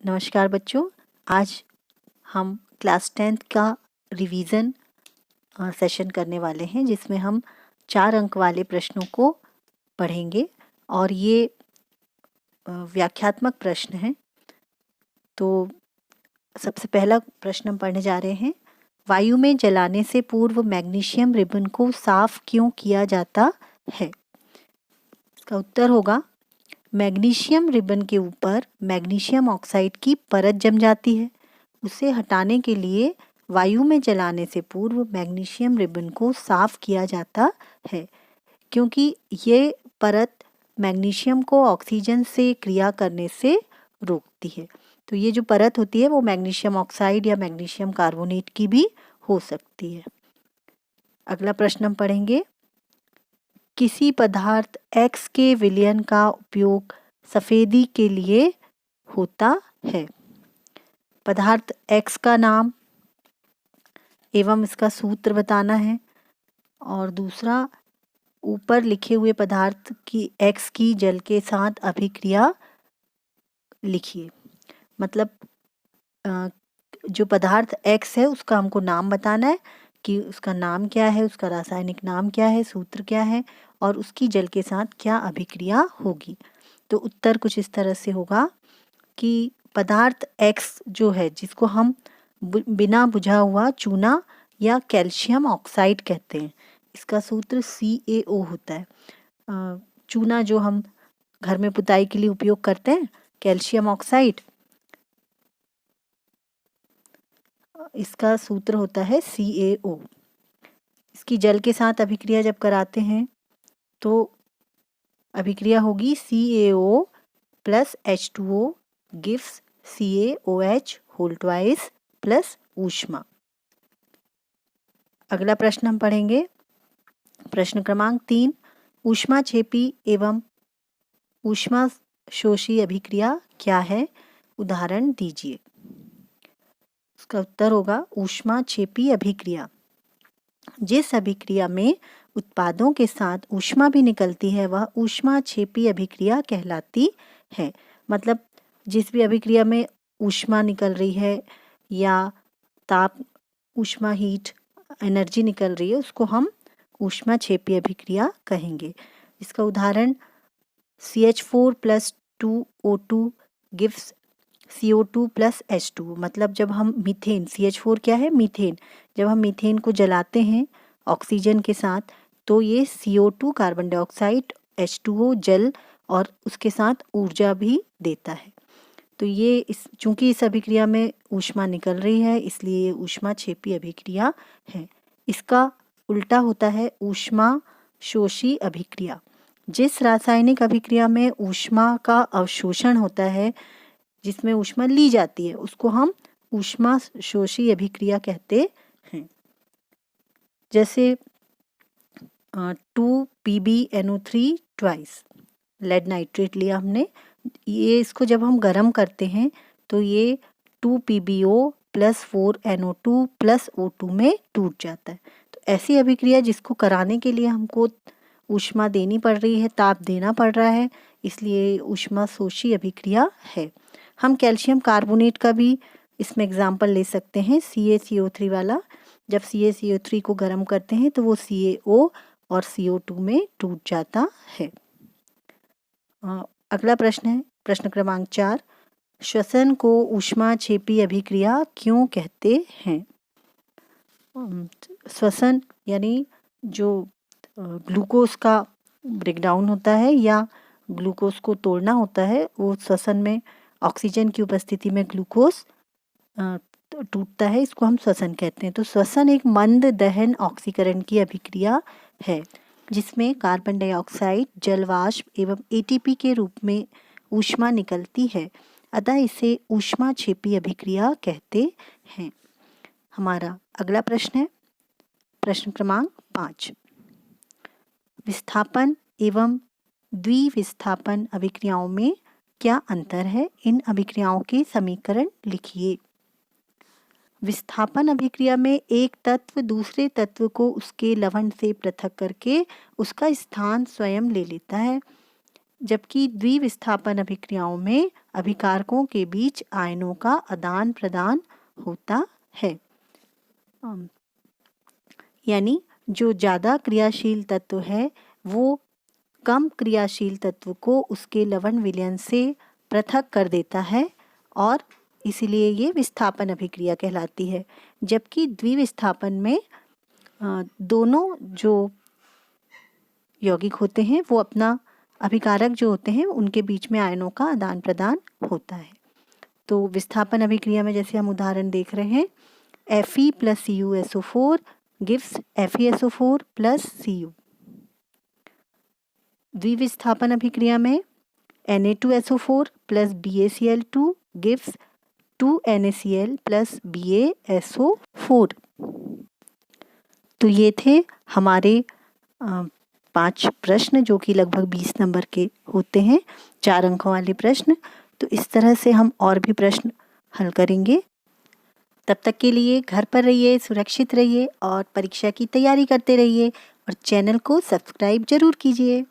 नमस्कार बच्चों। आज हम क्लास 10th का रिवीजन सेशन करने वाले हैं, जिसमें हम 4 अंक वाले प्रश्नों को पढ़ेंगे और ये व्याख्यात्मक प्रश्न हैं। तो सबसे पहला प्रश्न हम पढ़ने जा रहे हैं। वायु में जलाने से पूर्व मैग्नीशियम रिबन को साफ क्यों किया जाता है? इसका उत्तर होगा, मैग्नीशियम रिबन के ऊपर मैग्नीशियम ऑक्साइड की परत जम जाती है। उसे हटाने के लिए वायु में जलाने से पूर्व मैग्नीशियम रिबन को साफ किया जाता है, क्योंकि ये परत मैग्नीशियम को ऑक्सीजन से क्रिया करने से रोकती है। तो ये जो परत होती है वो मैग्नीशियम ऑक्साइड या मैग्नीशियम कार्बोनेट की भी हो सकती है। अगला प्रश्न हम पढ़ेंगे। किसी पदार्थ X के विलयन का उपयोग सफेदी के लिए होता है। पदार्थ X का नाम एवं इसका सूत्र बताना है, और दूसरा ऊपर लिखे हुए पदार्थ की X की जल के साथ अभिक्रिया लिखिए। मतलब जो पदार्थ X है उसका हमको नाम बताना है कि उसका नाम क्या है, उसका रासायनिक नाम क्या है, सूत्र क्या है और उसकी जल के साथ क्या अभिक्रिया होगी। तो उत्तर कुछ इस तरह से होगा कि पदार्थ X जो है, जिसको हम बिना बुझा हुआ चूना या कैल्शियम ऑक्साइड कहते हैं, इसका सूत्र CaO होता है। चूना जो हम घर में पुताई के लिए उपयोग करते हैं, कैल्शियम ऑक्साइड, इसका सूत्र होता है CaO। इसकी जल के साथ अभिक्रिया जब कराते हैं तो अभिक्रिया होगी CaO plus H2O gives CaOH whole twice plus ऊष्मा। अगला प्रश्न हम पढ़ेंगे, प्रश्न क्रमांक 3। ऊष्माक्षेपी एवं ऊष्मा शोषी अभिक्रिया क्या है? उदाहरण दीजिए। उसका उत्तर होगा, ऊष्माक्षेपी अभिक्रिया जिस अभिक्रिया में उत्पादों के साथ ऊष्मा भी निकलती है वह ऊष्माक्षेपी अभिक्रिया कहलाती है। मतलब जिस भी अभिक्रिया में ऊष्मा निकल रही है या ताप, ऊष्मा, हीट, एनर्जी निकल रही है, उसको हम ऊष्माक्षेपी अभिक्रिया कहेंगे। इसका उदाहरण CH4 plus 2O2 gives CO2 plus H2। मतलब जब हम मीथेन, CH4 क्या है? मीथेन। जब हम मीथेन को जलाते हैं ऑक्सीजन के साथ तो ये CO2 कार्बन डाइऑक्साइड, H2O जल और उसके साथ ऊर्जा भी देता है। तो ये चूंकि इस अभिक्रिया में ऊष्मा निकल रही है, इसलिए ये ऊष्माक्षेपी अभिक्रिया है। इसका उल्टा होता है ऊष्मा शोषी अभिक्रिया। जिस रासायनिक अभिक्रिया में ऊष्मा का अवशोषण होता है, जिसमें ऊष्मा ली जाती है, उसको हम ऊष्मा शोषी अभिक्रिया कहते हैं। जैसे 2PbNO3 ट्वाइस लेड नाइट्रेट लिया हमने, ये इसको जब हम गर्म करते हैं तो ये 2PbO plus 4NO2 plus O2 में टूट जाता है। तो ऐसी अभिक्रिया जिसको कराने के लिए हमको ऊष्मा देनी पड़ रही है, ताप देना पड़ रहा है, इसलिए ऊष्मा शोषी अभिक्रिया है। हम कैल्शियम कार्बोनेट का भी इसमें एग्जाम्पल ले सकते हैं, CaCO3 वाला। जब CaCO3 को गर्म करते हैं तो वो CaO और CO2 में टूट जाता है। अगला प्रश्न है प्रश्न क्रमांक 4। श्वसन को ऊष्माक्षेपी अभिक्रिया क्यों कहते हैं? श्वसन यानी जो ग्लूकोज का ब्रेकडाउन होता है या ग्लूकोज को तोड़ना होता है, वो श्वसन में ऑक्सीजन की उपस्थिति में ग्लूकोज टूटता है, इसको हम श्वसन कहते हैं। तो श्वसन एक मंद दहन ऑक्सीकरण की अभिक्रिया है जिसमें कार्बन डाइऑक्साइड, जल वाष्प एवं ATP के रूप में ऊष्मा निकलती है, अतः इसे ऊष्माक्षेपी अभिक्रिया कहते हैं। हमारा अगला प्रश्न है प्रश्न क्रमांक 5। विस्थापन एवं द्विविस्थापन अभिक्रियाओं में क्या अंतर है? इन अभिक्रियाओं के समीकरण लिखिए। विस्थापन अभिक्रिया में एक तत्व दूसरे तत्व को उसके लवण से पृथक करके उसका स्थान स्वयं ले लेता है। जबकि द्विविस्थापन अभिक्रियाओं में अभिकारकों के बीच आयनों का आदान प्रदान होता है। यानी जो ज़्यादा क्रियाशील तत्व है वो कम क्रियाशील तत्व को उसके लवण विलयन से पृथक कर देता है और इसीलिए ये विस्थापन अभिक्रिया कहलाती है। जबकि द्विविस्थापन में दोनों जो यौगिक होते हैं वो अपना अभिकारक जो होते हैं उनके बीच में आयनों का आदान प्रदान होता है। तो विस्थापन अभिक्रिया में जैसे हम उदाहरण देख रहे हैं Fe + CuSO4 gives FeSO4 + Cu। द्विविस्थापन अभिक्रिया में Na2SO4 + BaCl2 gives 2NaCl + BaSO4। तो ये थे हमारे 5 प्रश्न जो कि लगभग 20 नंबर के होते हैं, 4 अंकों वाले प्रश्न। तो इस तरह से हम और भी प्रश्न हल करेंगे। तब तक के लिए घर पर रहिए, सुरक्षित रहिए और परीक्षा की तैयारी करते रहिए और चैनल को सब्सक्राइब जरूर कीजिए।